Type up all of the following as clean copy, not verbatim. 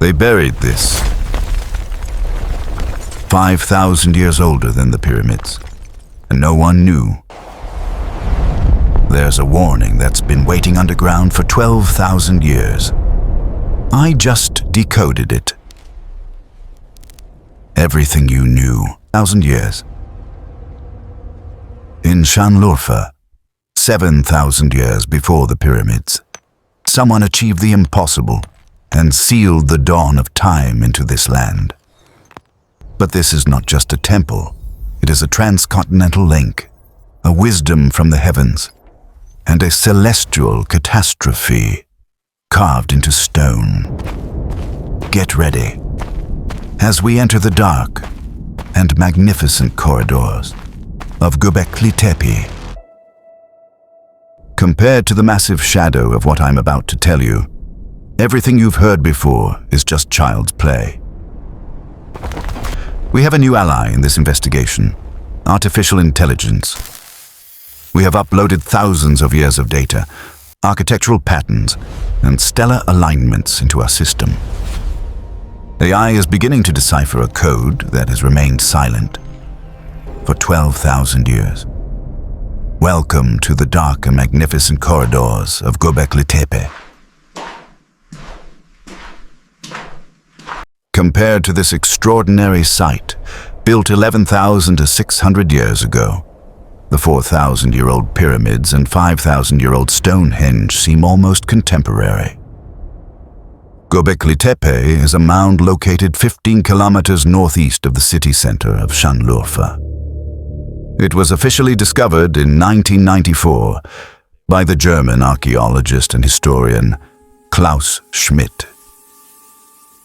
They buried this 5,000 years older than the pyramids, and no one knew. There's a warning that's been waiting underground for 12,000 years. I just decoded it. Everything you knew, 1,000 years. In Şanlıurfa, 7,000 years before the pyramids, someone achieved the impossible and sealed the dawn of time into this land. But this is not just a temple. It is a transcontinental link, a wisdom from the heavens, and a celestial catastrophe carved into stone. Get ready as we enter the dark and magnificent corridors of Göbeklitepe. Compared to the massive shadow of what I'm about to tell you, everything you've heard before is just child's play. We have a new ally in this investigation: artificial intelligence. We have uploaded thousands of years of data, architectural patterns, and stellar alignments into our system. AI is beginning to decipher a code that has remained silent for 12,000 years. Welcome to the dark and magnificent corridors of Göbeklitepe. Compared to this extraordinary site, built 11,600 years ago, the 4,000-year-old pyramids and 5,000-year-old Stonehenge seem almost contemporary. Göbeklitepe is a mound located 15 kilometers northeast of the city center of Şanlıurfa. It was officially discovered in 1994 by the German archaeologist and historian Klaus Schmidt.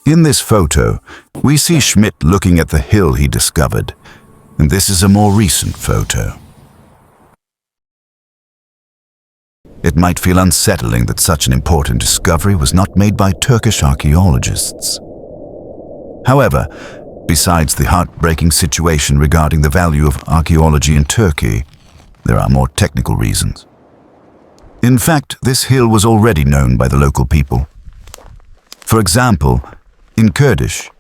In this photo, we see Schmidt looking at the hill he discovered, and this is a more recent photo. It might feel unsettling that such an important discovery was not made by Turkish archaeologists. However, besides the heartbreaking situation regarding the value of archaeology in Turkey, there are more technical reasons. In fact, this hill was already known by the local people. For example, in Kurdish,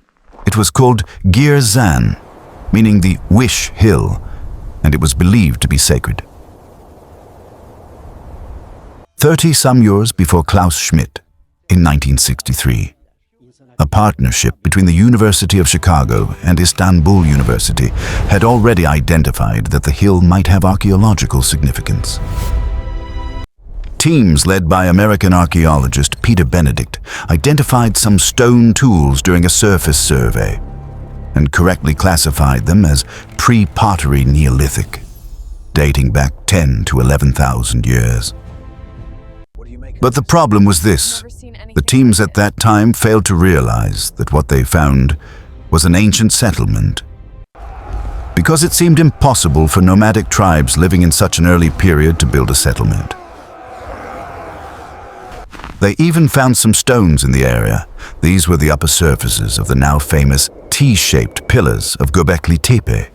it was called Gir Zan, meaning the Wish Hill, and it was believed to be sacred. 30-some years before Klaus Schmidt, in 1963, a partnership between the University of Chicago and Istanbul University had already identified that the hill might have archaeological significance. Teams led by American archaeologist Peter Benedict identified some stone tools during a surface survey and correctly classified them as pre-pottery Neolithic, dating back 10 to 11,000 years. But the problem was this: the teams at that time failed to realize that what they found was an ancient settlement. Because it seemed impossible for nomadic tribes living in such an early period to build a settlement. They even found some stones in the area. These were the upper surfaces of the now famous T-shaped pillars of Göbekli Tepe.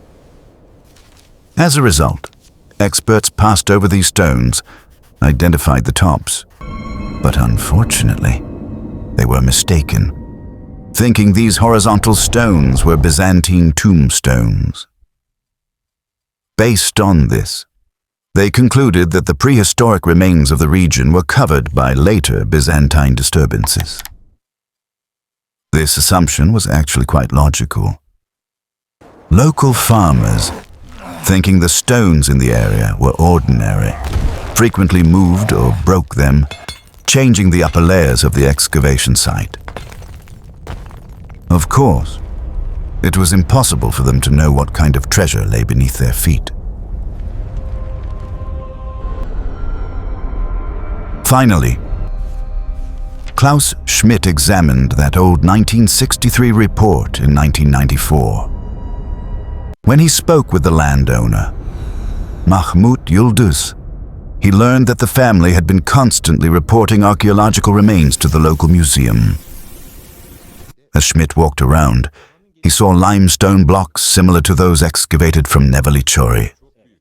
As a result, experts passed over these stones, identified the tops, but unfortunately, they were mistaken, thinking these horizontal stones were Byzantine tombstones. Based on this, they concluded that the prehistoric remains of the region were covered by later Byzantine disturbances. This assumption was actually quite logical. Local farmers, thinking the stones in the area were ordinary, frequently moved or broke them, changing the upper layers of the excavation site. Of course, it was impossible for them to know what kind of treasure lay beneath their feet. Finally, Klaus Schmidt examined that old 1963 report in 1994. When he spoke with the landowner, Mahmut Yıldız, he learned that the family had been constantly reporting archaeological remains to the local museum. As Schmidt walked around, he saw limestone blocks similar to those excavated from Nevelichori,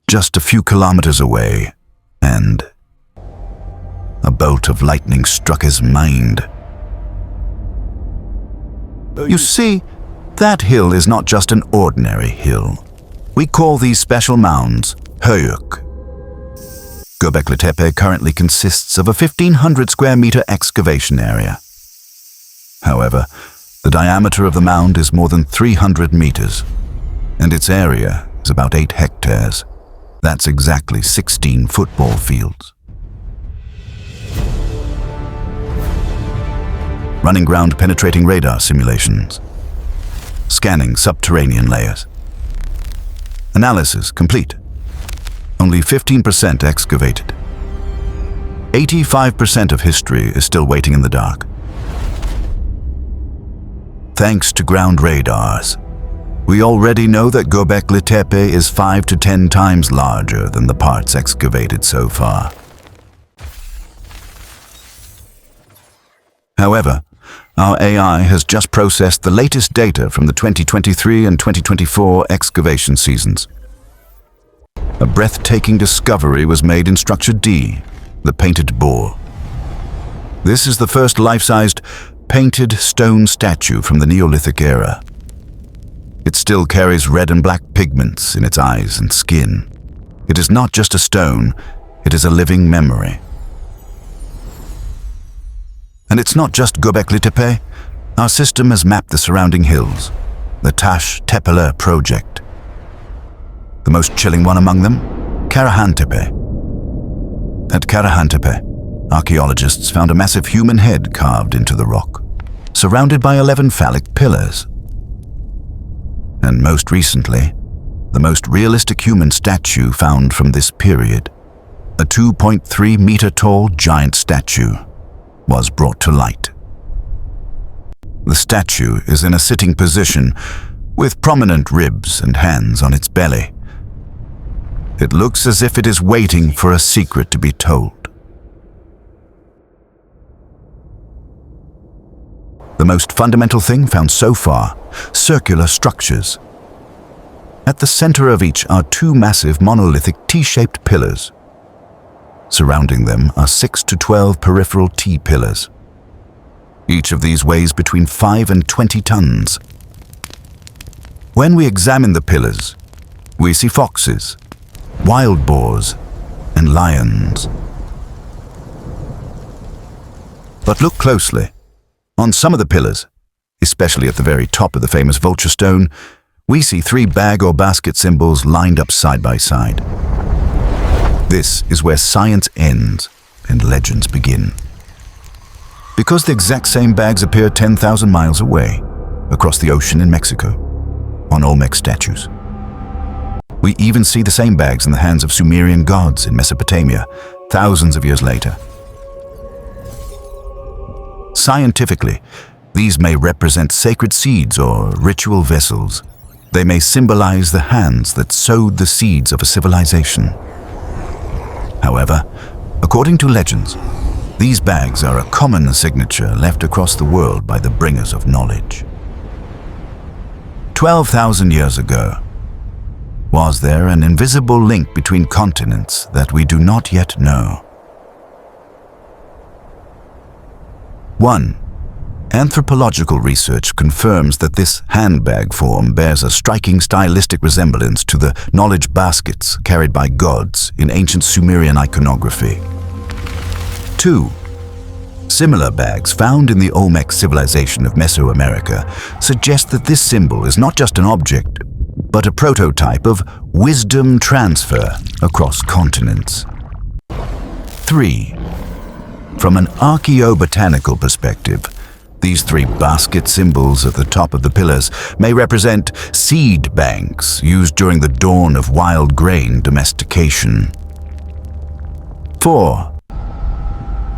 just a few kilometers away, and a bolt of lightning struck his mind. You see, that hill is not just an ordinary hill. We call these special mounds höyük. Göbeklitepe currently consists of a 1,500 square meter excavation area. However, the diameter of the mound is more than 300 meters, and its area is about 8 hectares. That's exactly 16 football fields. Running ground penetrating radar simulations. Scanning subterranean layers. Analysis complete. Only 15% excavated. 85% of history is still waiting in the dark. Thanks to ground radars, we already know that Göbekli Tepe is 5 to 10 times larger than the parts excavated so far. However, our AI has just processed the latest data from the 2023 and 2024 excavation seasons. A breathtaking discovery was made in Structure D, the painted boar. This is the first life-sized painted stone statue from the Neolithic era. It still carries red and black pigments in its eyes and skin. It is not just a stone, it is a living memory. And it's not just Göbekli Tepe. Our system has mapped the surrounding hills, the Taş Tepeler project. The most chilling one among them, Tepe. At Tepe, archaeologists found a massive human head carved into the rock, surrounded by 11 phallic pillars. And most recently, the most realistic human statue found from this period, a 2.3 meter tall giant statue, was brought to light. The statue is in a sitting position with prominent ribs and hands on its belly. It looks as if it is waiting for a secret to be told. The most fundamental thing found so far, circular structures. At the center of each are 2 massive monolithic T-shaped pillars. Surrounding them are 6 to 12 peripheral T-pillars. Each of these weighs between 5 and 20 tons. When we examine the pillars, we see foxes, wild boars, and lions. But look closely. On some of the pillars, especially at the very top of the famous vulture stone, we see 3 bag or basket symbols lined up side by side. This is where science ends and legends begin. Because the exact same bags appear 10,000 miles away, across the ocean in Mexico, on Olmec statues. We even see the same bags in the hands of Sumerian gods in Mesopotamia, thousands of years later. Scientifically, these may represent sacred seeds or ritual vessels. They may symbolize the hands that sowed the seeds of a civilization. However, according to legends, these bags are a common signature left across the world by the bringers of knowledge. 12,000 years ago, was there an invisible link between continents that we do not yet know? 1. Anthropological research confirms that this handbag form bears a striking stylistic resemblance to the knowledge baskets carried by gods in ancient Sumerian iconography. 2. Similar bags found in the Olmec civilization of Mesoamerica suggest that this symbol is not just an object, but a prototype of wisdom transfer across continents. 3. From an archaeobotanical perspective, these 3 basket symbols at the top of the pillars may represent seed banks used during the dawn of wild grain domestication. 4.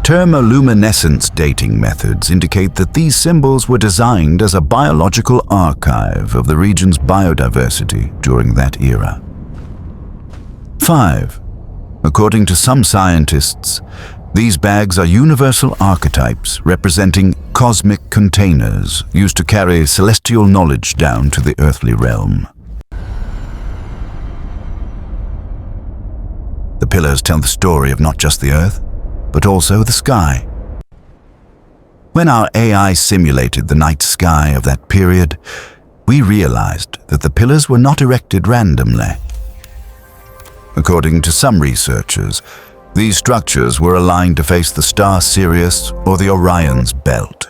Thermoluminescence dating methods indicate that these symbols were designed as a biological archive of the region's biodiversity during that era. 5. According to some scientists, these bags are universal archetypes representing cosmic containers used to carry celestial knowledge down to the earthly realm. The pillars tell the story of not just the earth, but also the sky. When our AI simulated the night sky of that period, we realized that the pillars were not erected randomly. According to some researchers, these structures were aligned to face the star Sirius or the Orion's belt.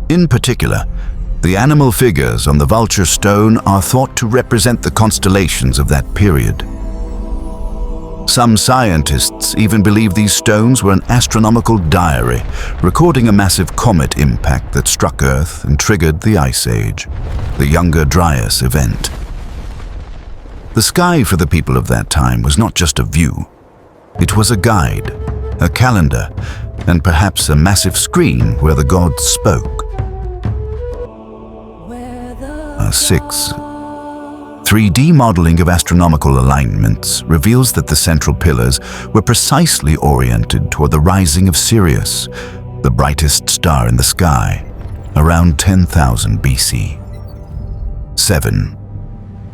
In particular, the animal figures on the vulture stone are thought to represent the constellations of that period. Some scientists even believe these stones were an astronomical diary, recording a massive comet impact that struck Earth and triggered the Ice Age, the Younger Dryas event. The sky for the people of that time was not just a view. It was a guide, a calendar, and perhaps a massive screen where the gods spoke. 6. 3D modeling of astronomical alignments reveals that the central pillars were precisely oriented toward the rising of Sirius, the brightest star in the sky, around 10,000 BC. 7.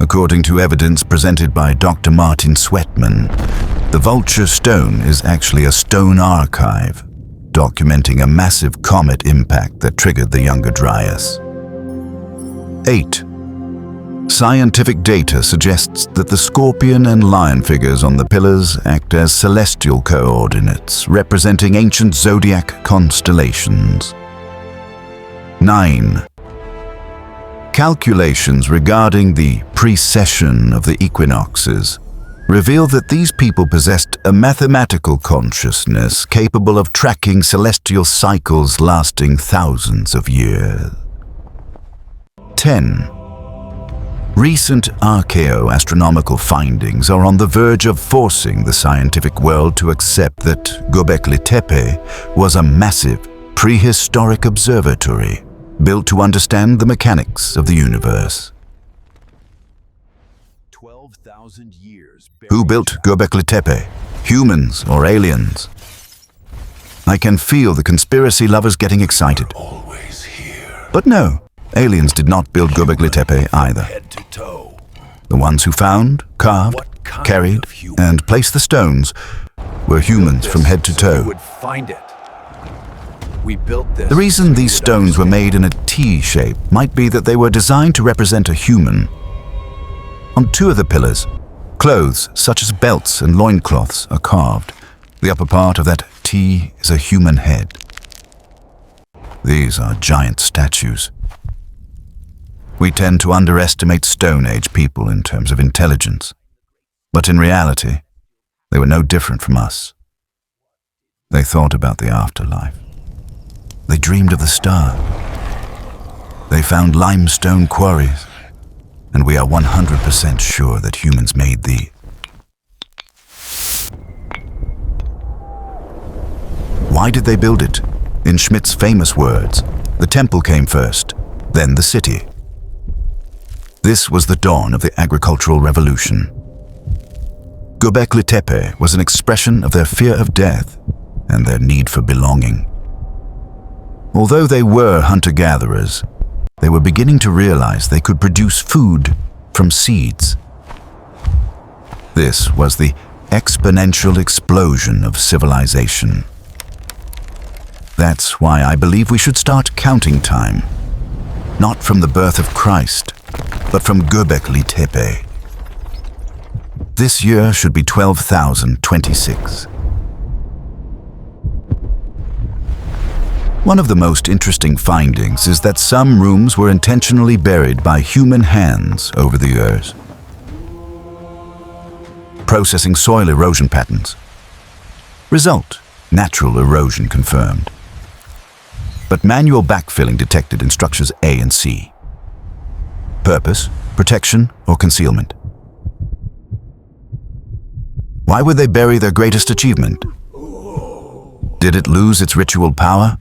According to evidence presented by Dr. Martin Sweatman, the vulture stone is actually a stone archive, documenting a massive comet impact that triggered the Younger Dryas. 8. Scientific data suggests that the scorpion and lion figures on the pillars act as celestial coordinates, representing ancient zodiac constellations. 9. Calculations regarding the precession of the equinoxes reveal that these people possessed a mathematical consciousness capable of tracking celestial cycles lasting thousands of years. 10. Recent archaeoastronomical findings are on the verge of forcing the scientific world to accept that Göbekli Tepe was a massive prehistoric observatory built to understand the mechanics of the universe. 12,000 years. Who built Göbekli Tepe? Humans or aliens? I can feel the conspiracy lovers getting excited. Always here. But no, aliens did not build Göbekli Tepe either. Head to toe. The ones who found, carved, What kind carried, of human? and placed the stones were humans from head to So we toe. would find it. We built this. The reason these stones were made in a T shape might be that they were designed to represent a human. On 2 of the pillars, clothes such as belts and loincloths are carved. The upper part of that T is a human head. These are giant statues. We tend to underestimate Stone Age people in terms of intelligence. But in reality, they were no different from us. They thought about the afterlife. They dreamed of the star. They found limestone quarries, and we are 100% sure that humans made the. Why did they build it? In Schmidt's famous words, the temple came first, then the city. This was the dawn of the agricultural revolution. Göbekli Tepe was an expression of their fear of death and their need for belonging. Although they were hunter-gatherers, they were beginning to realize they could produce food from seeds. This was the exponential explosion of civilization. That's why I believe we should start counting time, not from the birth of Christ, but from Göbekli Tepe. This year should be 12,026. One of the most interesting findings is that some rooms were intentionally buried by human hands over the years, processing soil erosion patterns. Result: natural erosion confirmed, but manual backfilling detected in structures A and C. Purpose: protection or concealment. Why would they bury their greatest achievement? Did it lose its ritual power?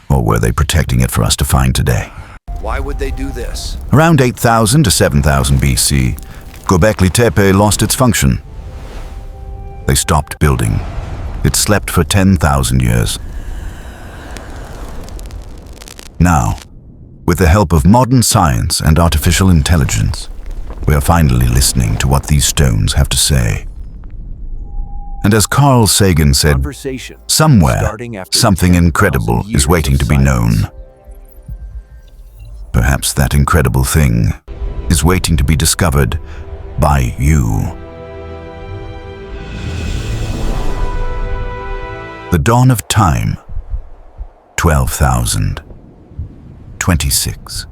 Or were they protecting it for us to find today? Why would they do this? Around 8,000 to 7,000 BC, Göbekli Tepe lost its function. They stopped building. It slept for 10,000 years. Now, with the help of modern science and artificial intelligence, we are finally listening to what these stones have to say. And as Carl Sagan said, Conversation somewhere, starting after something 10,000 incredible is years waiting of to be known. silence. Perhaps that incredible thing is waiting to be discovered by you. The dawn of time, 12,026.